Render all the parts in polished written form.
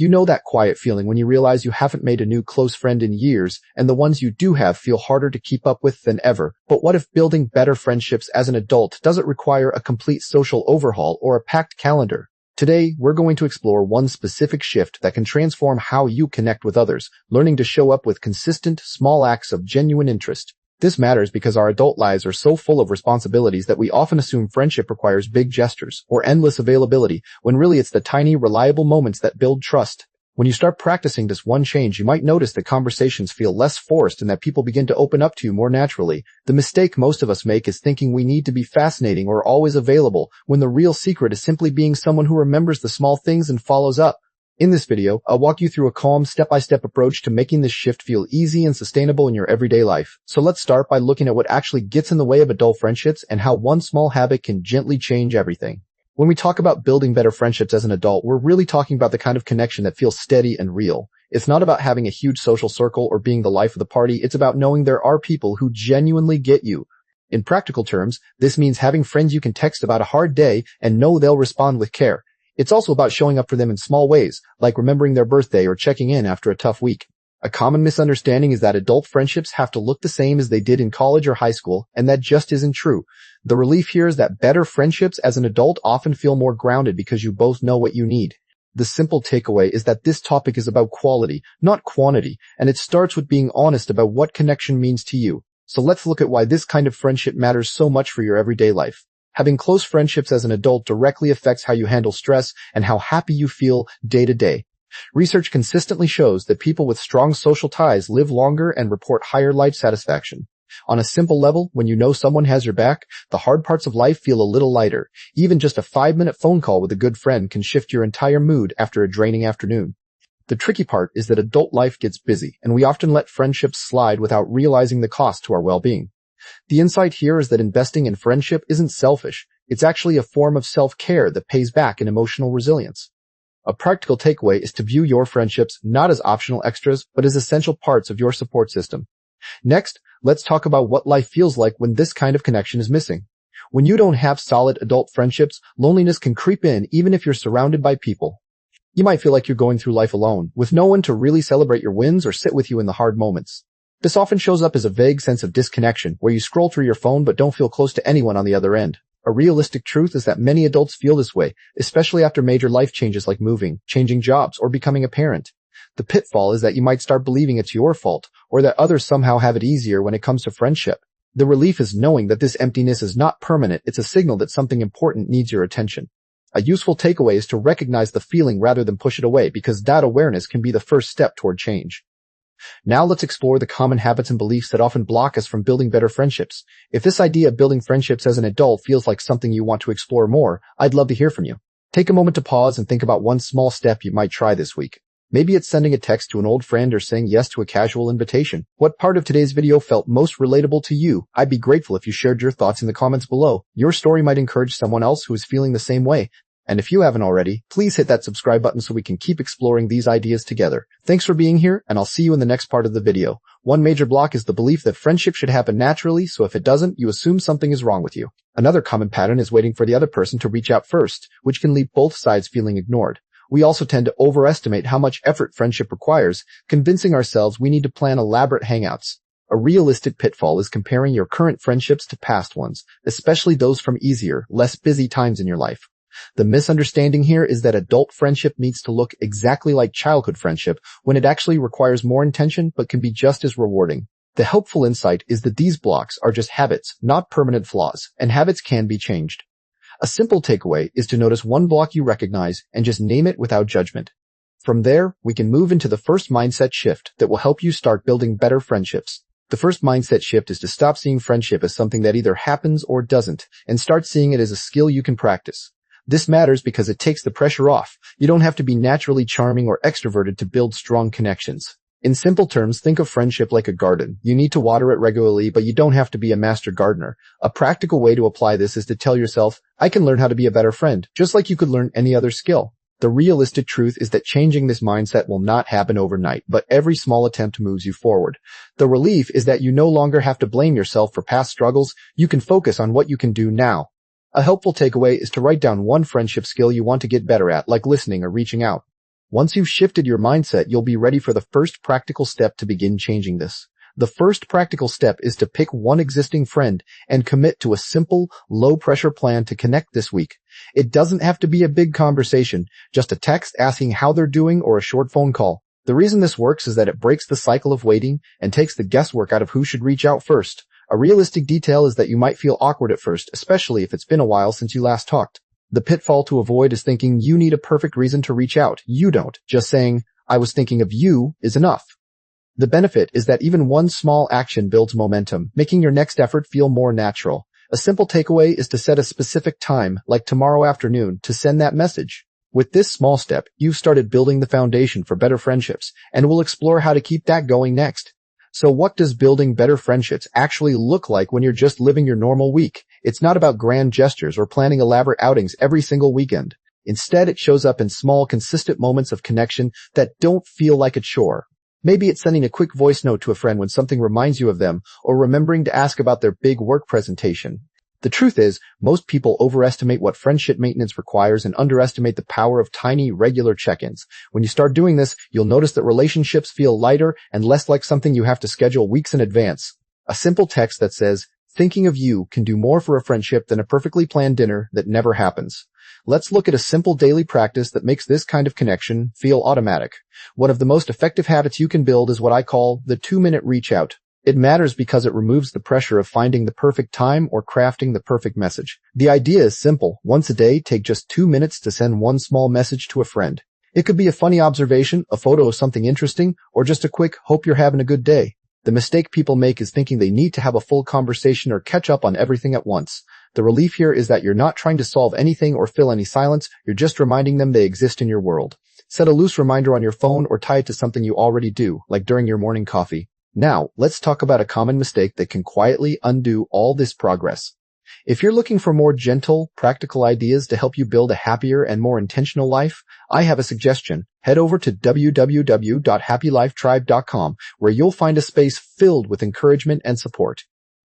You know that quiet feeling when you realize you haven't made a new close friend in years, and the ones you do have feel harder to keep up with than ever. But what if building better friendships as an adult doesn't require a complete social overhaul or a packed calendar? Today, we're going to explore one specific shift that can transform how you connect with others, learning to show up with consistent, small acts of genuine interest. This matters because our adult lives are so full of responsibilities that we often assume friendship requires big gestures or endless availability, when really it's the tiny, reliable moments that build trust. When you start practicing this one change, you might notice that conversations feel less forced and that people begin to open up to you more naturally. The mistake most of us make is thinking we need to be fascinating or always available, when the real secret is simply being someone who remembers the small things and follows up. In this video, I'll walk you through a calm, step-by-step approach to making this shift feel easy and sustainable in your everyday life. So let's start by looking at what actually gets in the way of adult friendships and how one small habit can gently change everything. When we talk about building better friendships as an adult, we're really talking about the kind of connection that feels steady and real. It's not about having a huge social circle or being the life of the party. It's about knowing there are people who genuinely get you. In practical terms, this means having friends you can text about a hard day and know they'll respond with care. It's also about showing up for them in small ways, like remembering their birthday or checking in after a tough week. A common misunderstanding is that adult friendships have to look the same as they did in college or high school, and that just isn't true. The relief here is that better friendships as an adult often feel more grounded because you both know what you need. The simple takeaway is that this topic is about quality, not quantity, and it starts with being honest about what connection means to you. So let's look at why this kind of friendship matters so much for your everyday life. Having close friendships as an adult directly affects how you handle stress and how happy you feel day to day. Research consistently shows that people with strong social ties live longer and report higher life satisfaction. On a simple level, when you know someone has your back, the hard parts of life feel a little lighter. Even just a 5-minute phone call with a good friend can shift your entire mood after a draining afternoon. The tricky part is that adult life gets busy, and we often let friendships slide without realizing the cost to our well-being. The insight here is that investing in friendship isn't selfish. It's actually a form of self-care that pays back in emotional resilience. A practical takeaway is to view your friendships not as optional extras, but as essential parts of your support system. Next, let's talk about what life feels like when this kind of connection is missing. When you don't have solid adult friendships, loneliness can creep in even if you're surrounded by people. You might feel like you're going through life alone, with no one to really celebrate your wins or sit with you in the hard moments. This often shows up as a vague sense of disconnection, where you scroll through your phone but don't feel close to anyone on the other end. A realistic truth is that many adults feel this way, especially after major life changes like moving, changing jobs, or becoming a parent. The pitfall is that you might start believing it's your fault, or that others somehow have it easier when it comes to friendship. The relief is knowing that this emptiness is not permanent. It's a signal that something important needs your attention. A useful takeaway is to recognize the feeling rather than push it away, because that awareness can be the first step toward change. Now let's explore the common habits and beliefs that often block us from building better friendships. If this idea of building friendships as an adult feels like something you want to explore more, I'd love to hear from you. Take a moment to pause and think about one small step you might try this week. Maybe it's sending a text to an old friend or saying yes to a casual invitation. What part of today's video felt most relatable to you? I'd be grateful if you shared your thoughts in the comments below. Your story might encourage someone else who is feeling the same way. And if you haven't already, please hit that subscribe button so we can keep exploring these ideas together. Thanks for being here, and I'll see you in the next part of the video. One major block is the belief that friendship should happen naturally, so if it doesn't, you assume something is wrong with you. Another common pattern is waiting for the other person to reach out first, which can leave both sides feeling ignored. We also tend to overestimate how much effort friendship requires, convincing ourselves we need to plan elaborate hangouts. A realistic pitfall is comparing your current friendships to past ones, especially those from easier, less busy times in your life. The misunderstanding here is that adult friendship needs to look exactly like childhood friendship when it actually requires more intention but can be just as rewarding. The helpful insight is that these blocks are just habits, not permanent flaws, and habits can be changed. A simple takeaway is to notice one block you recognize and just name it without judgment. From there, we can move into the first mindset shift that will help you start building better friendships. The first mindset shift is to stop seeing friendship as something that either happens or doesn't, and start seeing it as a skill you can practice. This matters because it takes the pressure off. You don't have to be naturally charming or extroverted to build strong connections. In simple terms, think of friendship like a garden. You need to water it regularly, but you don't have to be a master gardener. A practical way to apply this is to tell yourself, I can learn how to be a better friend, just like you could learn any other skill. The realistic truth is that changing this mindset will not happen overnight, but every small attempt moves you forward. The relief is that you no longer have to blame yourself for past struggles. You can focus on what you can do now. A helpful takeaway is to write down one friendship skill you want to get better at, like listening or reaching out. Once you've shifted your mindset, you'll be ready for the first practical step to begin changing this. The first practical step is to pick one existing friend and commit to a simple, low-pressure plan to connect this week. It doesn't have to be a big conversation, just a text asking how they're doing or a short phone call. The reason this works is that it breaks the cycle of waiting and takes the guesswork out of who should reach out first. A realistic detail is that you might feel awkward at first, especially if it's been a while since you last talked. The pitfall to avoid is thinking you need a perfect reason to reach out. You don't. Just saying, "I was thinking of you" is enough. The benefit is that even one small action builds momentum, making your next effort feel more natural. A simple takeaway is to set a specific time, like tomorrow afternoon, to send that message. With this small step, you've started building the foundation for better friendships, and we'll explore how to keep that going next. So what does building better friendships actually look like when you're just living your normal week? It's not about grand gestures or planning elaborate outings every single weekend. Instead, it shows up in small, consistent moments of connection that don't feel like a chore. Maybe it's sending a quick voice note to a friend when something reminds you of them, or remembering to ask about their big work presentation. The truth is, most people overestimate what friendship maintenance requires and underestimate the power of tiny, regular check-ins. When you start doing this, you'll notice that relationships feel lighter and less like something you have to schedule weeks in advance. A simple text that says, "Thinking of you" can do more for a friendship than a perfectly planned dinner that never happens. Let's look at a simple daily practice that makes this kind of connection feel automatic. One of the most effective habits you can build is what I call the 2-minute reach out. It matters because it removes the pressure of finding the perfect time or crafting the perfect message. The idea is simple. Once a day, take just 2 minutes to send one small message to a friend. It could be a funny observation, a photo of something interesting, or just a quick "hope you're having a good day." The mistake people make is thinking they need to have a full conversation or catch up on everything at once. The relief here is that you're not trying to solve anything or fill any silence, you're just reminding them they exist in your world. Set a loose reminder on your phone or tie it to something you already do, like during your morning coffee. Now, let's talk about a common mistake that can quietly undo all this progress. If you're looking for more gentle, practical ideas to help you build a happier and more intentional life, I have a suggestion. Head over to www.happylifetribe.com, where you'll find a space filled with encouragement and support.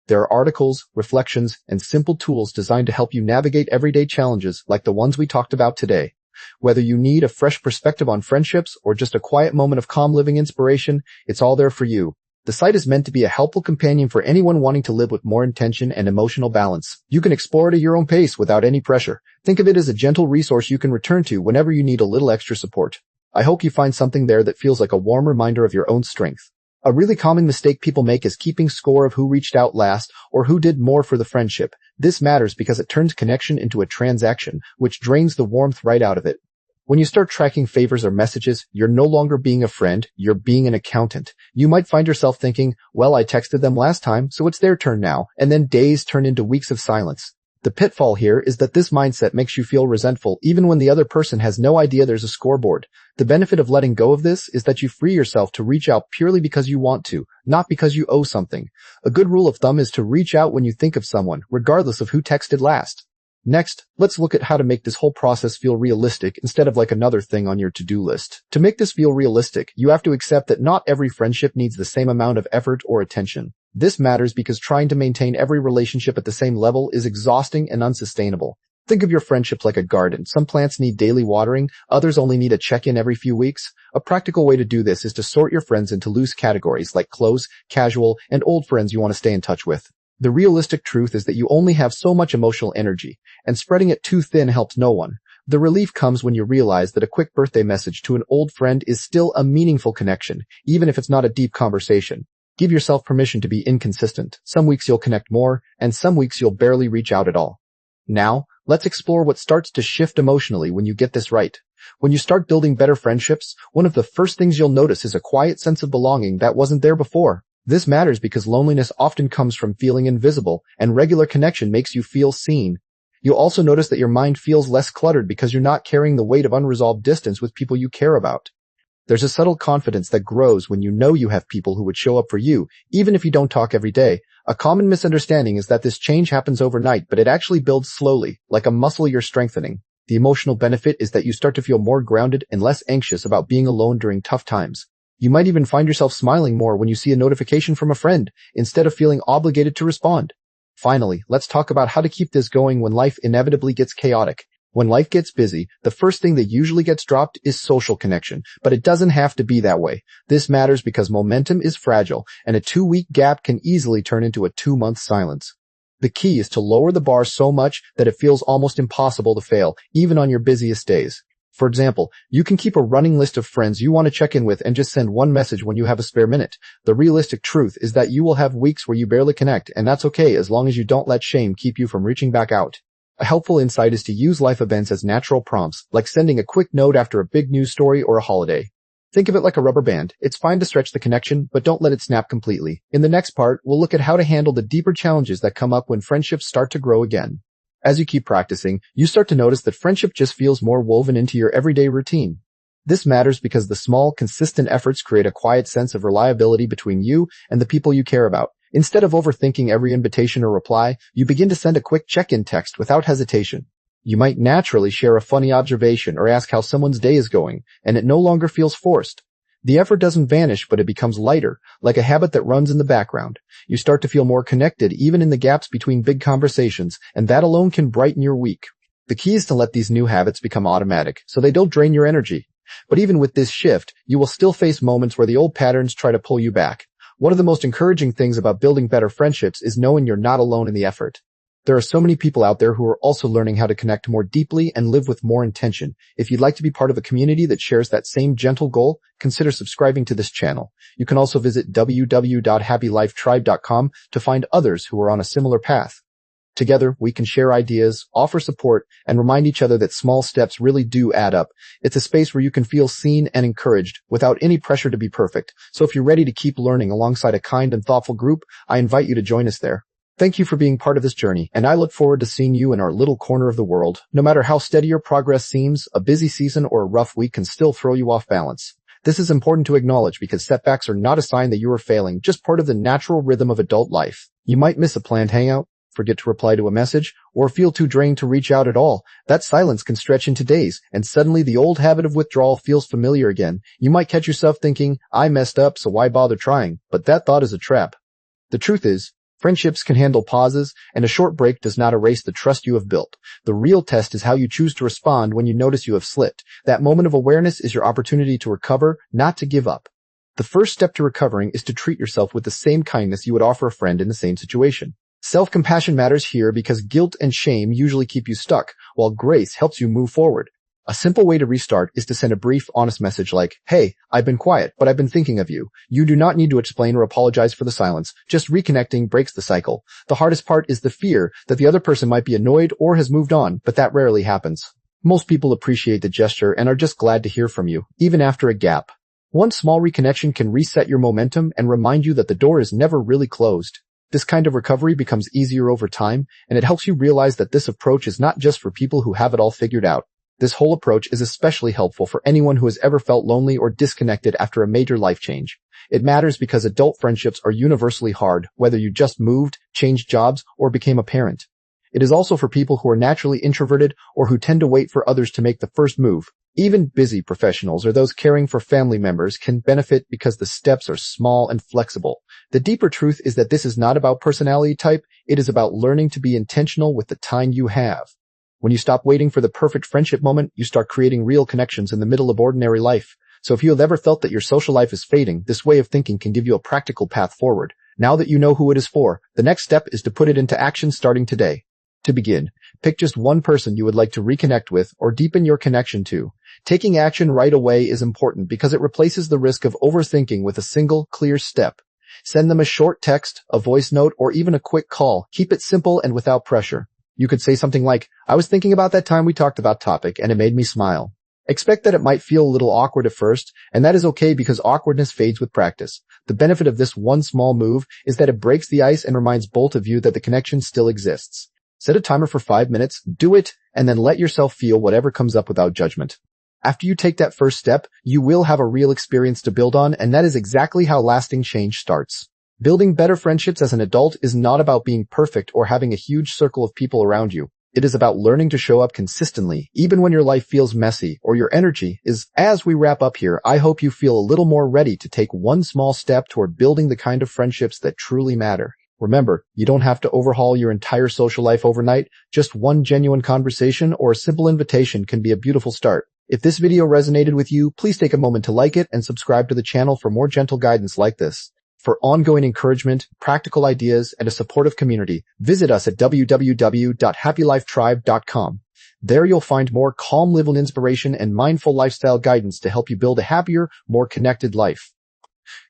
There are articles, reflections, and simple tools designed to help you navigate everyday challenges like the ones we talked about today. Whether you need a fresh perspective on friendships or just a quiet moment of calm living inspiration, it's all there for you. The site is meant to be a helpful companion for anyone wanting to live with more intention and emotional balance. You can explore it at your own pace without any pressure. Think of it as a gentle resource you can return to whenever you need a little extra support. I hope you find something there that feels like a warm reminder of your own strength. A really common mistake people make is keeping score of who reached out last or who did more for the friendship. This matters because it turns connection into a transaction, which drains the warmth right out of it. When you start tracking favors or messages, you're no longer being a friend, you're being an accountant. You might find yourself thinking, "Well, I texted them last time, so it's their turn now," and then days turn into weeks of silence. The pitfall here is that this mindset makes you feel resentful even when the other person has no idea there's a scoreboard. The benefit of letting go of this is that you free yourself to reach out purely because you want to, not because you owe something. A good rule of thumb is to reach out when you think of someone, regardless of who texted last. Next, let's look at how to make this whole process feel realistic instead of like another thing on your to-do list. To make this feel realistic, you have to accept that not every friendship needs the same amount of effort or attention. This matters because trying to maintain every relationship at the same level is exhausting and unsustainable. Think of your friendships like a garden. Some plants need daily watering, others only need a check-in every few weeks. A practical way to do this is to sort your friends into loose categories like close, casual, and old friends you want to stay in touch with. The realistic truth is that you only have so much emotional energy, and spreading it too thin helps no one. The relief comes when you realize that a quick birthday message to an old friend is still a meaningful connection, even if it's not a deep conversation. Give yourself permission to be inconsistent. Some weeks you'll connect more, and some weeks you'll barely reach out at all. Now, let's explore what starts to shift emotionally when you get this right. When you start building better friendships, one of the first things you'll notice is a quiet sense of belonging that wasn't there before. This matters because loneliness often comes from feeling invisible, and regular connection makes you feel seen. You'll also notice that your mind feels less cluttered because you're not carrying the weight of unresolved distance with people you care about. There's a subtle confidence that grows when you know you have people who would show up for you, even if you don't talk every day. A common misunderstanding is that this change happens overnight, but it actually builds slowly, like a muscle you're strengthening. The emotional benefit is that you start to feel more grounded and less anxious about being alone during tough times. You might even find yourself smiling more when you see a notification from a friend, instead of feeling obligated to respond. Finally, let's talk about how to keep this going when life inevitably gets chaotic. When life gets busy, the first thing that usually gets dropped is social connection, but it doesn't have to be that way. This matters because momentum is fragile, and a 2-week gap can easily turn into a 2-month silence. The key is to lower the bar so much that it feels almost impossible to fail, even on your busiest days. For example, you can keep a running list of friends you want to check in with and just send one message when you have a spare minute. The realistic truth is that you will have weeks where you barely connect, and that's okay as long as you don't let shame keep you from reaching back out. A helpful insight is to use life events as natural prompts, like sending a quick note after a big news story or a holiday. Think of it like a rubber band. It's fine to stretch the connection, but don't let it snap completely. In the next part, we'll look at how to handle the deeper challenges that come up when friendships start to grow again. As you keep practicing, you start to notice that friendship just feels more woven into your everyday routine. This matters because the small, consistent efforts create a quiet sense of reliability between you and the people you care about. Instead of overthinking every invitation or reply, you begin to send a quick check-in text without hesitation. You might naturally share a funny observation or ask how someone's day is going, and it no longer feels forced. The effort doesn't vanish, but it becomes lighter, like a habit that runs in the background. You start to feel more connected even in the gaps between big conversations, and that alone can brighten your week. The key is to let these new habits become automatic, so they don't drain your energy. But even with this shift, you will still face moments where the old patterns try to pull you back. One of the most encouraging things about building better friendships is knowing you're not alone in the effort. There are so many people out there who are also learning how to connect more deeply and live with more intention. If you'd like to be part of a community that shares that same gentle goal, consider subscribing to this channel. You can also visit www.happylifetribe.com to find others who are on a similar path. Together, we can share ideas, offer support, and remind each other that small steps really do add up. It's a space where you can feel seen and encouraged without any pressure to be perfect. So if you're ready to keep learning alongside a kind and thoughtful group, I invite you to join us there. Thank you for being part of this journey, and I look forward to seeing you in our little corner of the world. No matter how steady your progress seems, a busy season or a rough week can still throw you off balance. This is important to acknowledge because setbacks are not a sign that you are failing, just part of the natural rhythm of adult life. You might miss a planned hangout, forget to reply to a message, or feel too drained to reach out at all. That silence can stretch into days, and suddenly the old habit of withdrawal feels familiar again. You might catch yourself thinking, I messed up, so why bother trying? But that thought is a trap. The truth is, friendships can handle pauses, and a short break does not erase the trust you have built. The real test is how you choose to respond when you notice you have slipped. That moment of awareness is your opportunity to recover, not to give up. The first step to recovering is to treat yourself with the same kindness you would offer a friend in the same situation. Self-compassion matters here because guilt and shame usually keep you stuck, while grace helps you move forward. A simple way to restart is to send a brief, honest message like, hey, I've been quiet, but I've been thinking of you. You do not need to explain or apologize for the silence. Just reconnecting breaks the cycle. The hardest part is the fear that the other person might be annoyed or has moved on, but that rarely happens. Most people appreciate the gesture and are just glad to hear from you, even after a gap. One small reconnection can reset your momentum and remind you that the door is never really closed. This kind of recovery becomes easier over time, and it helps you realize that this approach is not just for people who have it all figured out. This whole approach is especially helpful for anyone who has ever felt lonely or disconnected after a major life change. It matters because adult friendships are universally hard, whether you just moved, changed jobs, or became a parent. It is also for people who are naturally introverted or who tend to wait for others to make the first move. Even busy professionals or those caring for family members can benefit because the steps are small and flexible. The deeper truth is that this is not about personality type, it is about learning to be intentional with the time you have. When you stop waiting for the perfect friendship moment, you start creating real connections in the middle of ordinary life. So if you have ever felt that your social life is fading, this way of thinking can give you a practical path forward. Now that you know who it is for, the next step is to put it into action starting today. To begin, pick just one person you would like to reconnect with or deepen your connection to. Taking action right away is important because it replaces the risk of overthinking with a single, clear step. Send them a short text, a voice note, or even a quick call. Keep it simple and without pressure. You could say something like, I was thinking about that time we talked about topic and it made me smile. Expect that it might feel a little awkward at first, and that is okay because awkwardness fades with practice. The benefit of this one small move is that it breaks the ice and reminds both of you that the connection still exists. Set a timer for 5 minutes, do it, and then let yourself feel whatever comes up without judgment. After you take that first step, you will have a real experience to build on, and that is exactly how lasting change starts. Building better friendships as an adult is not about being perfect or having a huge circle of people around you. It is about learning to show up consistently, even when your life feels messy or your energy is. As we wrap up here, I hope you feel a little more ready to take one small step toward building the kind of friendships that truly matter. Remember, you don't have to overhaul your entire social life overnight. Just one genuine conversation or a simple invitation can be a beautiful start. If this video resonated with you, please take a moment to like it and subscribe to the channel for more gentle guidance like this. For ongoing encouragement, practical ideas, and a supportive community, visit us at www.happylifetribe.com. There you'll find more calm living inspiration and mindful lifestyle guidance to help you build a happier, more connected life.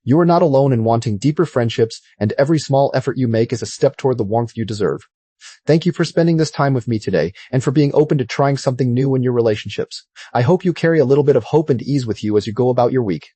You are not alone in wanting deeper friendships, and every small effort you make is a step toward the warmth you deserve. Thank you for spending this time with me today and for being open to trying something new in your relationships. I hope you carry a little bit of hope and ease with you as you go about your week.